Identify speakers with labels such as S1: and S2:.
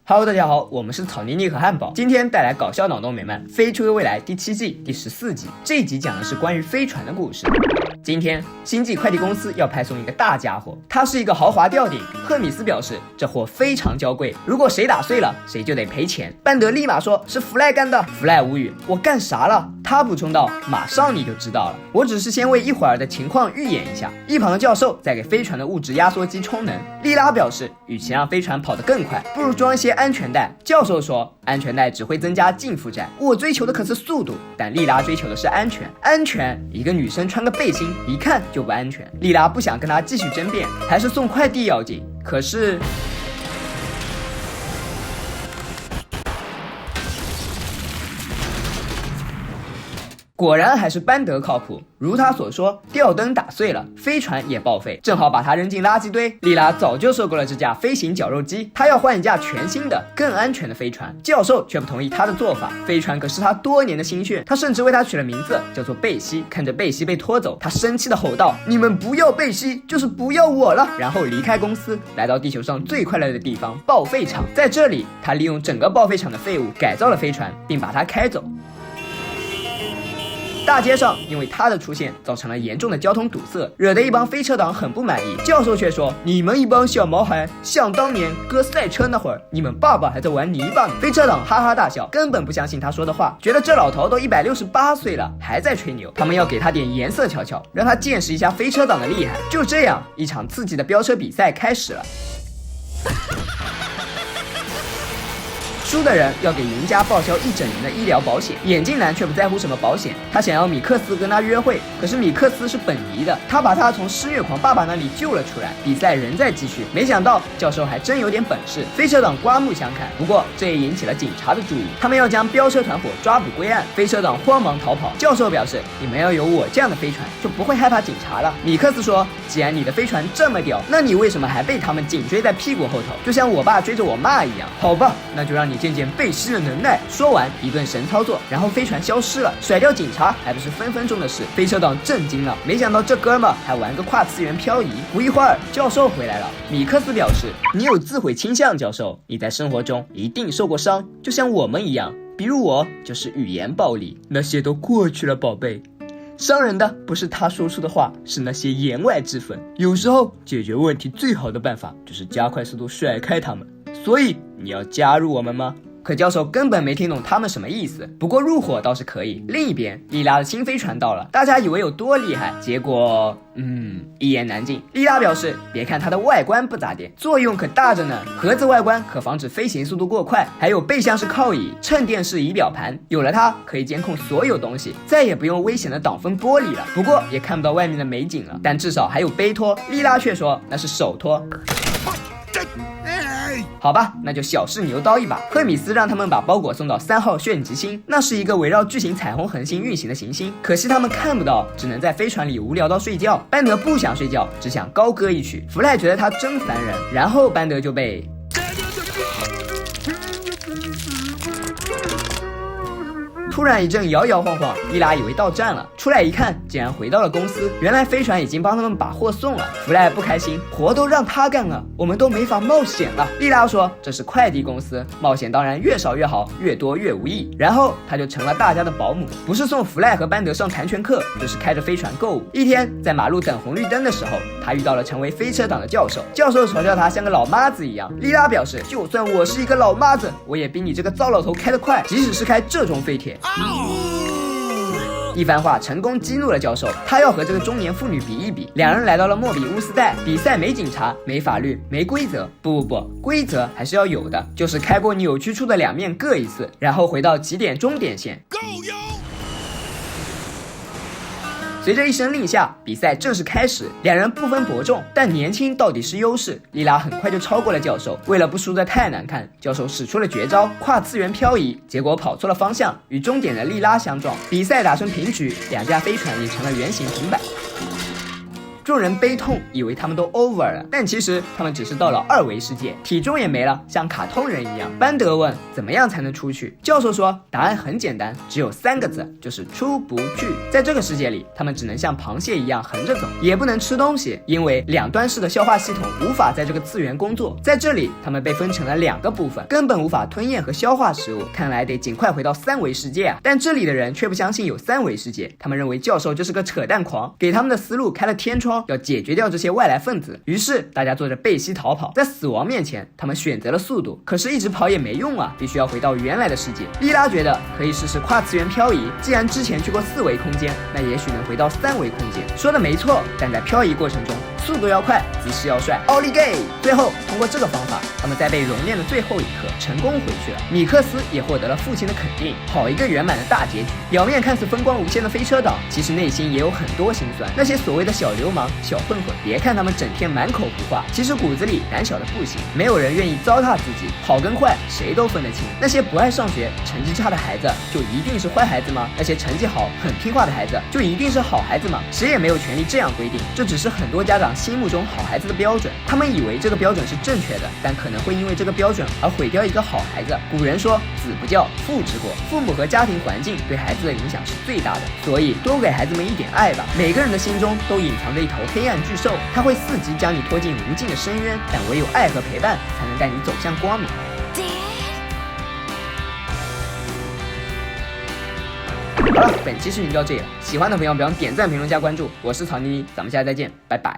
S1: Hello， 大家好，我们是草妮妮和汉堡，今天带来搞笑脑洞美漫《飞出个未来》第7季第14集。这一集讲的是关于飞船的故事。今天，星际快递公司要派送一个大家伙，它是一个豪华吊顶。赫米斯表示，这货非常娇贵，如果谁打碎了，谁就得赔钱。班德立马说是弗赖干的。弗赖无语，我干啥了？他补充道，马上你就知道了，我只是先为一会儿的情况预演一下。一旁的教授在给飞船的物质压缩机充能。莉拉表示，与其让飞船跑得更快，不如装一些安全带。教授说，安全带只会增加净负债，我追求的可是速度，但莉拉追求的是安全。安全？一个女生穿个背心，一看就不安全。莉拉不想跟他继续争辩，还是送快递要紧。可是果然还是班德靠谱，如他所说，吊灯打碎了，飞船也报废，正好把他扔进垃圾堆。莉拉早就受够了这架飞行绞肉机，她要换一架全新的、更安全的飞船。教授却不同意他的做法，飞船可是他多年的心血，他甚至为他取了名字，叫做贝西。看着贝西被拖走，他生气地吼道：“你们不要贝西，就是不要我了！”然后离开公司，来到地球上最快乐的地方——报废场。在这里，他利用整个报废场的废物改造了飞船，并把它开走。大街上因为他的出现造成了严重的交通堵塞，惹得一帮飞车党很不满意。教授却说，你们一帮小毛孩，想当年哥赛车那会儿，你们爸爸还在玩泥巴呢。飞车党哈哈大笑，根本不相信他说的话，觉得这老头都168岁了还在吹牛。他们要给他点颜色瞧瞧，让他见识一下飞车党的厉害。就这样，一场刺激的飙车比赛开始了。输的人要给赢家报销1整年的医疗保险。眼镜男却不在乎什么保险，他想要米克斯跟他约会，可是米克斯是本姨的，他把他从施虐狂爸爸那里救了出来。比赛仍在继续，没想到教授还真有点本事，飞车党刮目相看。不过这也引起了警察的注意，他们要将飙车团伙抓捕归案。飞车党慌忙逃跑，教授表示，你们要有我这样的飞船，就不会害怕警察了。米克斯说，既然你的飞船这么屌，那你为什么还被他们紧追在屁股后头，就像我爸追着我妈一样？好吧，那就让你见见贝西的能耐。说完一顿神操作，然后飞船消失了，甩掉警察还不是分分钟的事。飞车党震惊了，没想到这哥们还玩个跨次元漂移。不一会儿，教授回来了。米克斯表示，你有自毁倾向，教授，你在生活中一定受过伤，就像我们一样，比如我就是语言暴力，那些都过去了，宝贝。伤人的不是他说出的话，是那些言外之粉。有时候解决问题最好的办法就是加快速度甩开他们。所以你要加入我们吗？可教授根本没听懂他们什么意思，不过入伙倒是可以。另一边，莉拉的新飞船到了，大家以为有多厉害，结果一言难尽。莉拉表示，别看它的外观不咋地，作用可大着呢。盒子外观可防止飞行速度过快，还有背向式靠椅、衬电式仪表盘，有了它可以监控所有东西，再也不用危险的挡风玻璃了。不过也看不到外面的美景了，但至少还有背托。莉拉却说那是手托。好吧，那就小试牛刀一把。赫米斯让他们把包裹送到3号炫吉星，那是一个围绕巨型彩虹恒星运行的行星，可惜他们看不到，只能在飞船里无聊到睡觉。班德不想睡觉，只想高歌一曲。弗赖觉得他真烦人，然后班德就被突然一阵摇摇晃晃，莉拉以为到站了，出来一看，竟然回到了公司。原来飞船已经帮他们把货送了。弗赖不开心，活都让他干了，我们都没法冒险了。莉拉说，这是快递公司，冒险当然越少越好，越多越无益。然后他就成了大家的保姆，不是送弗赖和班德上跆拳课，就是开着飞船购物。一天在马路等红绿灯的时候，他遇到了成为飞车党的教授，教授嘲笑他像个老妈子一样。莉拉表示，就算我是一个老妈子，我也比你这个糟老头开得快，即使是开这种飞铁。一番话成功激怒了教授，他要和这个中年妇女比一比。两人来到了莫比乌斯带，比赛没警察，没法律，没规则。不，规则还是要有的，就是开过扭曲处的两面各一次，然后回到起点终点线。随着一声令下，比赛正式开始，两人不分伯仲，但年轻到底是优势。莉拉很快就超过了教授，为了不输得太难看，教授使出了绝招跨次元漂移，结果跑错了方向，与终点的莉拉相撞。比赛打成平局，两架飞船也成了圆形平板。众人悲痛，以为他们都 over 了，但其实他们只是到了2维世界，体重也没了，像卡通人一样。班德问怎么样才能出去，教授说答案很简单，只有3个字，就是出不去。在这个世界里，他们只能像螃蟹一样横着走，也不能吃东西，因为两端式的消化系统无法在这个次元工作。在这里，他们被分成了2个部分，根本无法吞咽和消化食物，看来得尽快回到3维世界啊！但这里的人却不相信有3维世界，他们认为教授就是个扯淡狂，给他们的思路开了天窗，要解决掉这些外来分子。于是大家做着背西逃跑，在死亡面前，他们选择了速度，可是一直跑也没用啊，必须要回到原来的世界。莉拉觉得可以试试跨次元漂移，既然之前去过4维空间，那也许能回到3维空间。说的没错，但在漂移过程中，速度要快，姿势要帅，奥利给！最后通过这个方法，他们在被熔炼的最后一刻成功回去了。米克斯也获得了父亲的肯定，好一个圆满的大结局。表面看似风光无限的飞车党，其实内心也有很多心酸。那些所谓的小流氓、小混混，别看他们整天满口胡话，其实骨子里胆小的不行。没有人愿意糟蹋自己，好跟坏谁都分得清。那些不爱上学、成绩差的孩子，就一定是坏孩子吗？那些成绩好、很听话的孩子，就一定是好孩子吗？谁也没有权利这样规定，这只是很多家长心目中好孩子的标准。他们以为这个标准是正确的，但可能会因为这个标准而毁掉一个好孩子。古人说子不教，父之过。父母和家庭环境对孩子的影响是最大的，所以多给孩子们一点爱吧。每个人的心中都隐藏着一头黑暗巨兽，它会伺机将你拖进无尽的深渊，但唯有爱和陪伴才能带你走向光明。好了，本期视频就到这里了，喜欢的朋友别忘点赞、评论、加关注。我是曹妮妮，咱们下期再见，拜拜。